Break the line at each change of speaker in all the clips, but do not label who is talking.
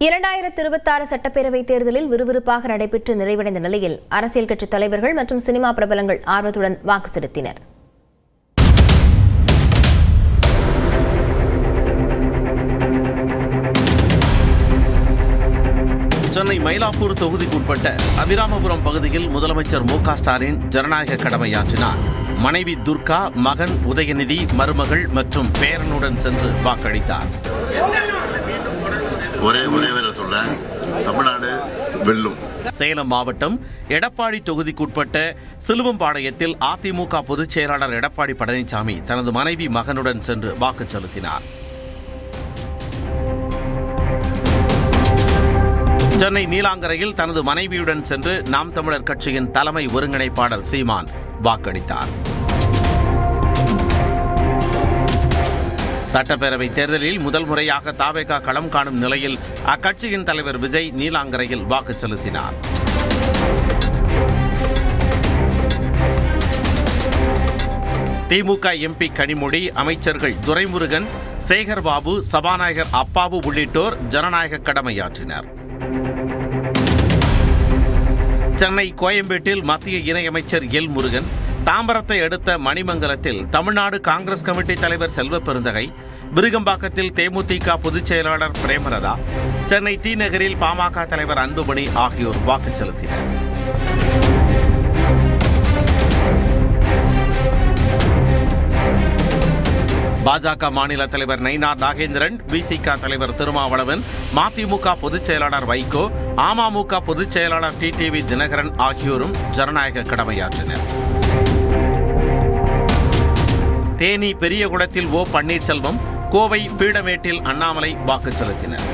2026 சட்டப்பேரவைத் தேர்தலில் விறுவிறுப்பாக நடைபெற்று நிறைவடைந்த நிலையில் அரசியல் கட்சித் தலைவர்கள் மற்றும் சினிமா பிரபலங்கள் ஆர்வத்துடன் வாக்கு செலுத்தினர்.
சென்னை மயிலாப்பூர் தொகுதிக்குட்பட்ட அபிராமபுரம் பகுதியில் முதலமைச்சர் மு.க. ஸ்டாலின் ஜனநாயக கடமையாற்றினார். மனைவி துர்கா, மகன் உதயநிதி, மருமகள் மற்றும் பேரனுடன் சென்று வாக்களித்தார்.
ஒரே சொல்றேன், தமிழ்நாடு வெல்லும்.
சேலம் மாவட்டம் எடப்பாடி தொகுதிக்குட்பட்ட சிலுவம்பாளையத்தில் அதிமுக பொதுச் செயலாளர் எடப்பாடி பழனிசாமி தனது மனைவி மகனுடன் சென்று வாக்கு செலுத்தினார். சென்னை நீலாங்கரையில் தனது மனைவியுடன் சென்று நாம் தமிழர் கட்சியின் தலைமை ஒருங்கிணைப்பாளர் சீமான் வாக்களித்தார். சட்டப்பேரவை தேர்தலில் முதல் முறையாக தாவேகா களம் காணும் நிலையில் அக்கட்சியின் தலைவர் விஜய் நீலாங்கரையில் வாக்கு செலுத்தினார். திமுக எம்பி கனிமொழி, அமைச்சர்கள் துரைமுருகன், சேகர்பாபு, சபாநாயகர் அப்பாவு உள்ளிட்டோர் ஜனநாயக கடமையாற்றினர். சென்னை கோயம்பேட்டில் மத்திய இணையமைச்சர் எல் முருகன், தாம்பரத்தை அடுத்த மணிமங்கலத்தில் தமிழ்நாடு காங்கிரஸ் கமிட்டி தலைவர் செல்வ பெருந்தகை, விருகம்பாக்கத்தில் தேமுதிக பொதுச் செயலாளர் பிரேமலதா, சென்னை தி நகரில் பாமக தலைவர் அன்புமணி ஆகியோர் வாக்கு செலுத்தினர். பாஜக மாநில தலைவர் நயினார் நாகேந்திரன், விசிக தலைவர் திருமாவளவன், மதிமுக பொதுச் செயலாளர் வைகோ, அமமுக பொதுச் செயலாளர் டிடிவி தினகரன் ஆகியோரும் ஜனநாயக கடமையாற்றினர். தேனி பெரியகுளத்தில் ஓ பன்னீர்செல்வம், கோவை பீடமேட்டில் அண்ணாமலை வாக்கு செலுத்தினர்.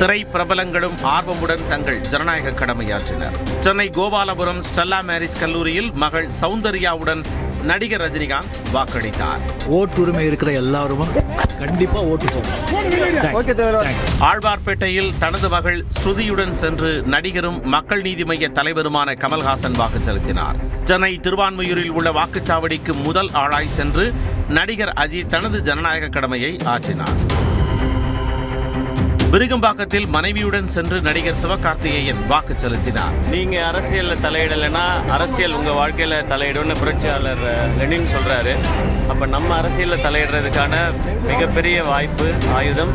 திரை பிரபலங்களும் ஆர்வமுடன் தங்கள் ஜனநாயக கடமையாற்றினர். சென்னை கோபாலபுரம் ஸ்டெல்லா மேரிஸ் கல்லூரியில் மகள் சௌந்தர்யாவுடன் நடிகர் ரஜினிகாந்த் வாக்களித்தார்.
ஓட்டுரிமை இருக்கிற எல்லாரும் கண்டிப்பா ஓட்டு போடணும்.
ஆழ்வார்பேட்டையில் தனது மகள் ஸ்ருதியுடன் சென்று நடிகரும் மக்கள் நீதி மய்ய தலைவருமான கமல்ஹாசன் வாக்கு செலுத்தினார். சென்னை திருவான்மையூரில் உள்ள வாக்குச்சாவடிக்கு முதல் ஆளாய் சென்று நடிகர் அஜித் தனது ஜனநாயக கடமையை ஆற்றினார். விருகம்பாக்கத்தில் மனைவியுடன் சென்று நடிகர் சிவகார்த்திகேயன் வாக்கு செலுத்தினார்.
நீங்க அரசியல்ல தலையிடலைன்னா அரசியல் உங்க வாழ்க்கையில தலையிடும்னு புரட்சியாளர் லெனின் சொல்றாரு. அப்ப நம்ம அரசியல்ல தலையிடுறதுக்கான மிகப்பெரிய வாய்ப்பு, ஆயுதம்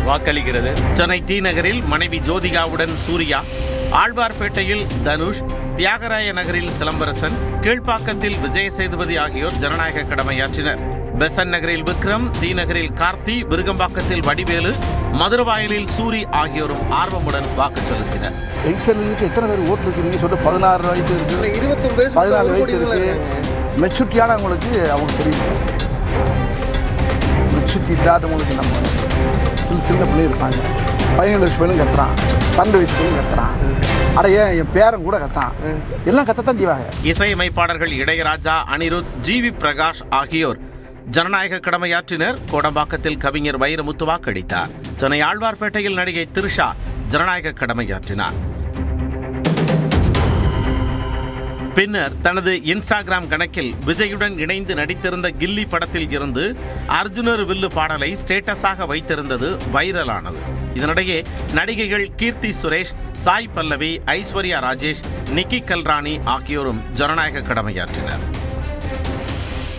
வாக்களிக்கிறது.
சென்னை தி நகரில் மனைவி ஜோதிகாவுடன் சூர்யா, ஆழ்வார்பேட்டையில் தனுஷ், தியாகராய நகரில் சிலம்பரசன், கீழ்ப்பாக்கத்தில் விஜய சேதுபதி ஆகியோர் ஜனநாயக கடமையாற்றினர். பெசன் நகரில் விக்ரம், தி நகரில் கார்த்தி, விருகம்பாக்கத்தில் வடிவேலு, மதுரவாயலில் சூரி ஆகியோரும் ஆர்வமுடன் வாக்கு செலுத்தினர்.
எத்தனை பேர் ஓட்டு இருக்கு சொல்ல 16 வயசு இருக்கு, 14 வயசு இருக்கு. மெச்சூரிட்டியானவங்களுக்கு அவங்க தெரியும். மெச்சூரிட்டி இல்லாதவங்களுக்கு நம்ம சின்ன பிள்ளை இருப்பாங்க. 17 வயசு பிள்ளைங்க கத்துறான், 12 வயசு பிள்ளைங்க கத்துறான், அடைய என் பேரன் கூட கத்தான், எல்லாம் கத்தத்தான் செய்வாங்க.
இசையமைப்பாளர்கள் இளையராஜா, அனிருத், ஜிவி பிரகாஷ் ஆகியோர் ஜனநாயக கடமையாற்றினர். கோடம்பாக்கத்தில் கவிஞர் வைரமுத்து வாக்களித்தார். சென்னை ஆழ்வார்பேட்டையில் நடிகை திரிஷா ஜனநாயக கடமையாற்றினார். பின்னர் தனது இன்ஸ்டாகிராம் கணக்கில் விஜயுடன் இணைந்து நடித்திருந்த கில்லி படத்தில் இருந்து அர்ஜுனர் வில்லு பாடலை ஸ்டேட்டஸாக வைத்திருந்தது வைரலானது. இதனிடையே நடிகைகள் கீர்த்தி சுரேஷ், சாய் பல்லவி, ஐஸ்வர்யா ராஜேஷ், நிக்கி கல்ராணி ஆகியோரும் ஜனநாயக கடமையாற்றினர்.